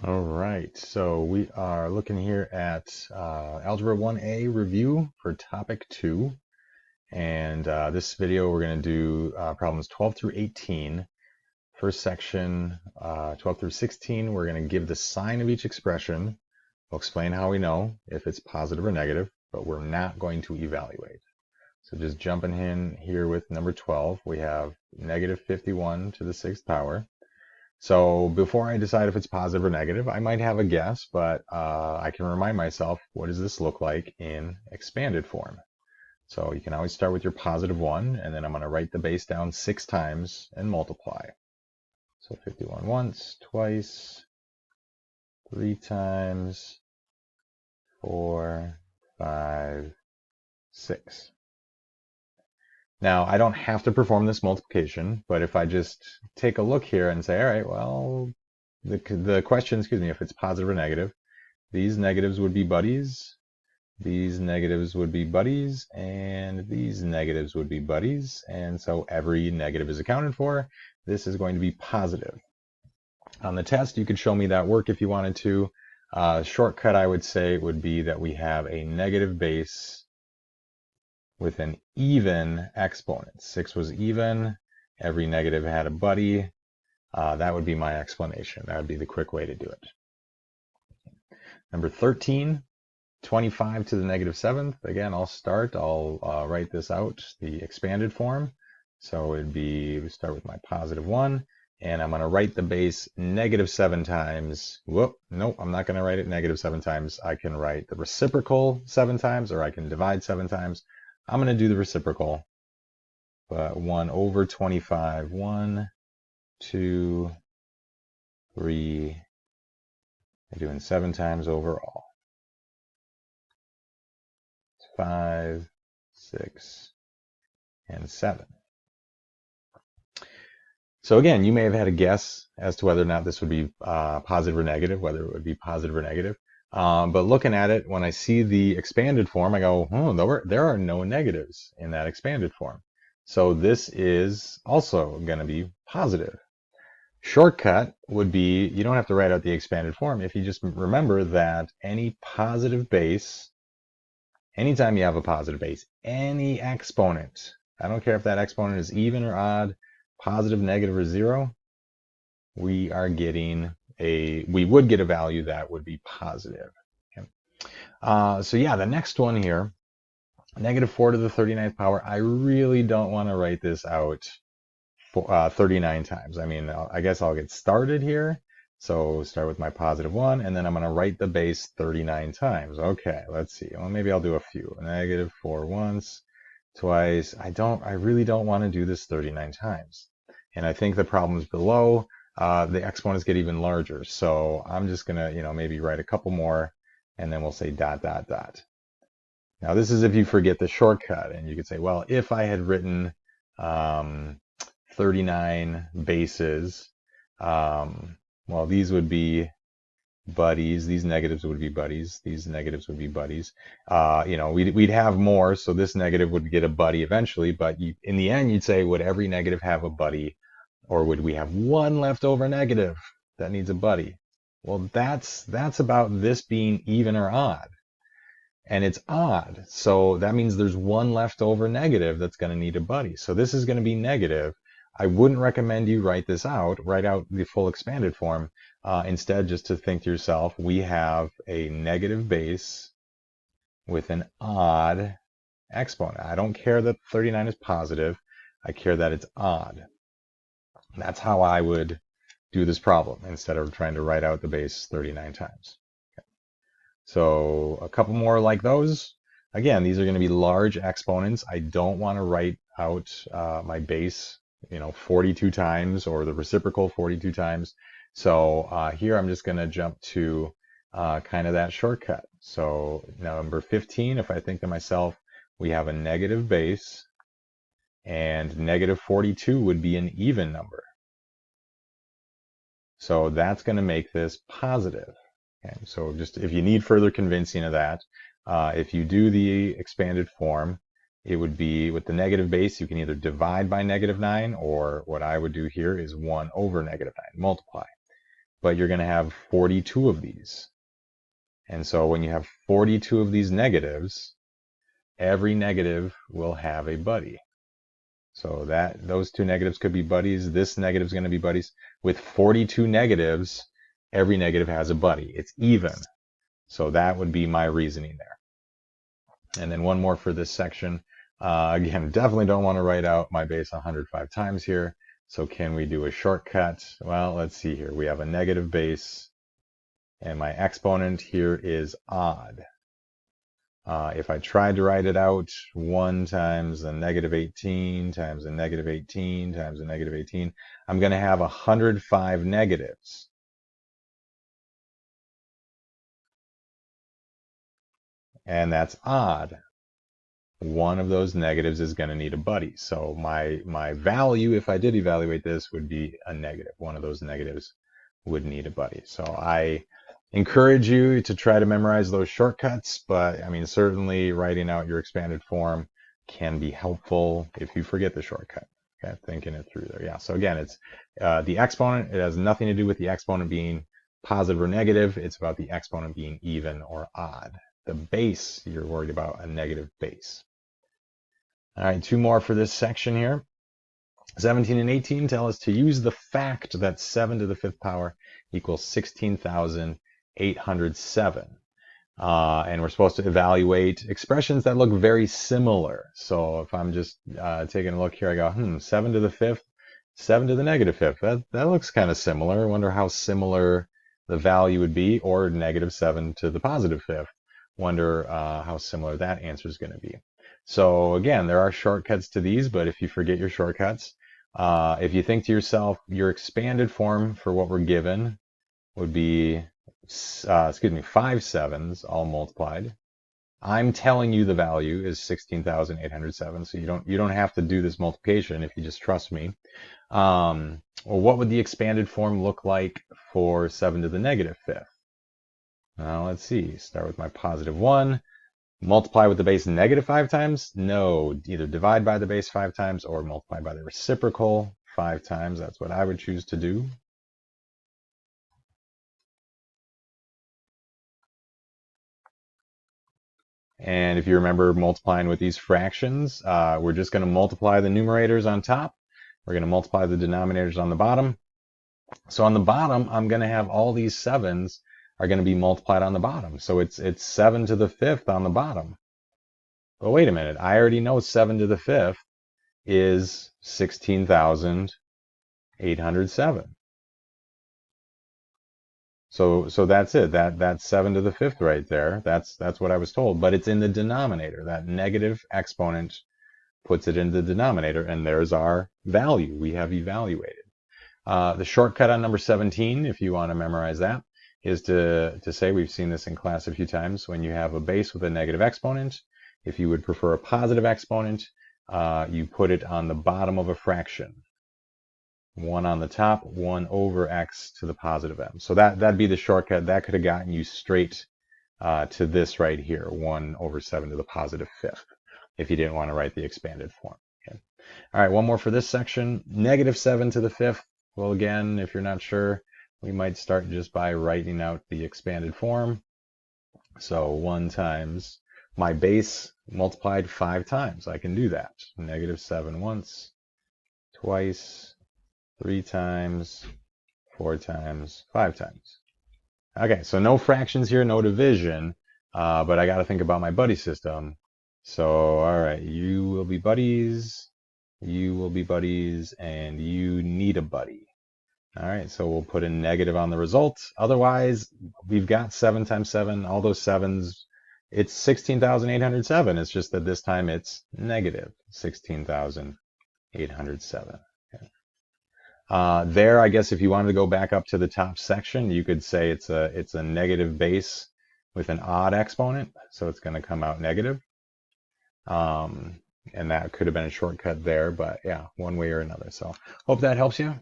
All right, so we are looking here at Algebra 1A review for topic 2. And this video we're going to do problems 12 through 18. First section, 12 through 16, we're going to give the sign of each expression. We'll explain how we know if it's positive or negative, but we're not going to evaluate. So just jumping in here with number 12, we have negative 51 to the 6th power. So before I decide if it's positive or negative, I might have a guess, but I can remind myself, what does this look like in expanded form? So you can always start with your positive 1, and then I'm going to write the base down 6 times and multiply. So 51 once, twice, 3 times, 4, 5, 6. Now, I don't have to perform this multiplication, but if I just take a look here and say, all right, well, the question, excuse me, if it's positive or negative, these negatives would be buddies, these negatives would be buddies, and these negatives would be buddies. And so every negative is accounted for. This is going to be positive. On the test, you could show me that work if you wanted to. Shortcut, I would say, would be that we have a negative base with an even exponent. 6 was even. Every negative had a buddy. That would be my explanation. That would be the quick way to do it. Number 13, 25 to the negative 7th. Again, I'll write this out, the expanded form. So it'd be, we start with my positive 1, and I'm going to write the base negative 7 times. Whoop, nope, I'm not going to write it negative 7 times. I can write the reciprocal 7 times, or I can divide 7 times. I'm going to do the reciprocal, but 1 over 25, 1, 2, 3, I'm doing 7 times overall. 5, 6, and 7. So again, you may have had a guess as to whether or not this would be positive or negative, whether it would be positive or negative. But looking at it, when I see the expanded form, I go, oh, there are no negatives in that expanded form. So this is also going to be positive. Shortcut would be, you don't have to write out the expanded form if you just remember that any positive base, anytime you have a positive base, any exponent, I don't care if that exponent is even or odd, positive, negative, or 0, we would get a value that would be positive. Okay. So yeah, the next one here, negative 4 to the 39th power, I really don't want to write this out for, 39 times. I mean, I guess I'll get started here. So start with my positive 1, and then I'm going to write the base 39 times. Okay, let's see. Well, maybe I'll do a few. Negative 4 once, twice. I really don't want to do this 39 times. And I think the problems below, the exponents get even larger. So I'm just going to, maybe write a couple more, and then we'll say dot, dot, dot. Now, this is if you forget the shortcut. And you could say, well, if I had written 39 bases, well, these would be buddies, these negatives would be buddies, these negatives would be buddies. We'd have more, so this negative would get a buddy eventually, but in the end, you'd say, would every negative have a buddy, or would we have one leftover negative that needs a buddy? Well, that's about this being even or odd. And it's odd, so that means there's one leftover negative that's going to need a buddy. So this is going to be negative. I wouldn't recommend you write out the full expanded form. Instead, just to think to yourself, we have a negative base with an odd exponent. I don't care that 39 is positive. I care that it's odd. That's how I would do this problem instead of trying to write out the base 39 times. Okay. So a couple more like those. Again, these are going to be large exponents. I don't want to write out my base 42 times or the reciprocal 42 times. So here I'm just going to jump to kind of that shortcut. So number 15, if I think to myself, we have a negative base, and negative 42 would be an even number. So that's going to make this positive. Okay, so just if you need further convincing of that, if you do the expanded form, it would be with the negative base, you can either divide by negative 9, or what I would do here is 1 over negative 9, multiply. but you're going to have 42 of these. And so when you have 42 of these negatives, every negative will have a buddy. So that those two negatives could be buddies. This negative is going to be buddies. With 42 negatives, every negative has a buddy. It's even. So that would be my reasoning there. And then one more for this section. Again, definitely don't want to write out my base 105 times here. So can we do a shortcut? Well, let's see here. We have a negative base, and my exponent here is odd. If I tried to write it out, 1 times a negative 18 times a negative 18 times a negative 18, I'm going to have 105 negatives. And that's odd. One of those negatives is going to need a buddy. So my value, if I did evaluate this, would be a negative. One of those negatives would need a buddy. So I encourage you to try to memorize those shortcuts, but I mean, certainly writing out your expanded form can be helpful if you forget the shortcut. Okay, thinking it through there. Yeah, so again, it's the exponent. It has nothing to do with the exponent being positive or negative. It's about the exponent being even or odd. The base, you're worried about a negative base. All right, 2 more for this section here. 17 and 18 tell us to use the fact that 7 to the 5th power equals 16,807. And we're supposed to evaluate expressions that look very similar. So if I'm just taking a look here, I go, 7 to the 5th, 7 to the negative 5th. That looks kind of similar. I wonder how similar the value would be, or negative 7 to the positive 5th. Wonder how similar that answer is going to be. So again, there are shortcuts to these, but if you forget your shortcuts, if you think to yourself, your expanded form for what we're given would be, 5 sevens all multiplied. I'm telling you the value is 16,807, so you don't have to do this multiplication if you just trust me. Well, what would the expanded form look like for 7 to the negative 5th? Now let's see. Start with my positive 1. Multiply with the base negative 5 times? No, either divide by the base 5 times or multiply by the reciprocal 5 times. That's what I would choose to do. And if you remember multiplying with these fractions, we're just going to multiply the numerators on top. We're going to multiply the denominators on the bottom. So on the bottom, I'm going to have all these 7s are going to be multiplied on the bottom. So it's 7 to the 5th on the bottom. But wait a minute, I already know 7 to the 5th is 16,807. So that's it. That's 7 to the 5th right there. That's what I was told. But it's in the denominator. That negative exponent puts it in the denominator, and there's our value we have evaluated. The shortcut on number 17, if you want to memorize that, is to say, we've seen this in class a few times, when you have a base with a negative exponent, if you would prefer a positive exponent, you put it on the bottom of a fraction. 1 on the top, 1 over x to the positive m. So that'd be the shortcut. That could have gotten you straight to this right here, 1 over 7 to the positive 5th, if you didn't want to write the expanded form. Okay. All right, one more for this section. Negative 7 to the 5th. Well, again, if you're not sure, we might start just by writing out the expanded form. So 1 times my base multiplied 5 times. I can do that. Negative 7 once, twice, 3 times, 4 times, 5 times. Okay, so no fractions here, no division, but I got to think about my buddy system. So, all right, you will be buddies, you will be buddies, and you need a buddy. All right, so we'll put a negative on the result. Otherwise, we've got 7 times 7, all those 7s. It's 16,807. It's just that this time it's negative 16,807. Okay. There, I guess if you wanted to go back up to the top section, you could say it's a negative base with an odd exponent, so it's going to come out negative. And that could have been a shortcut there, but yeah, one way or another. So hope that helps you.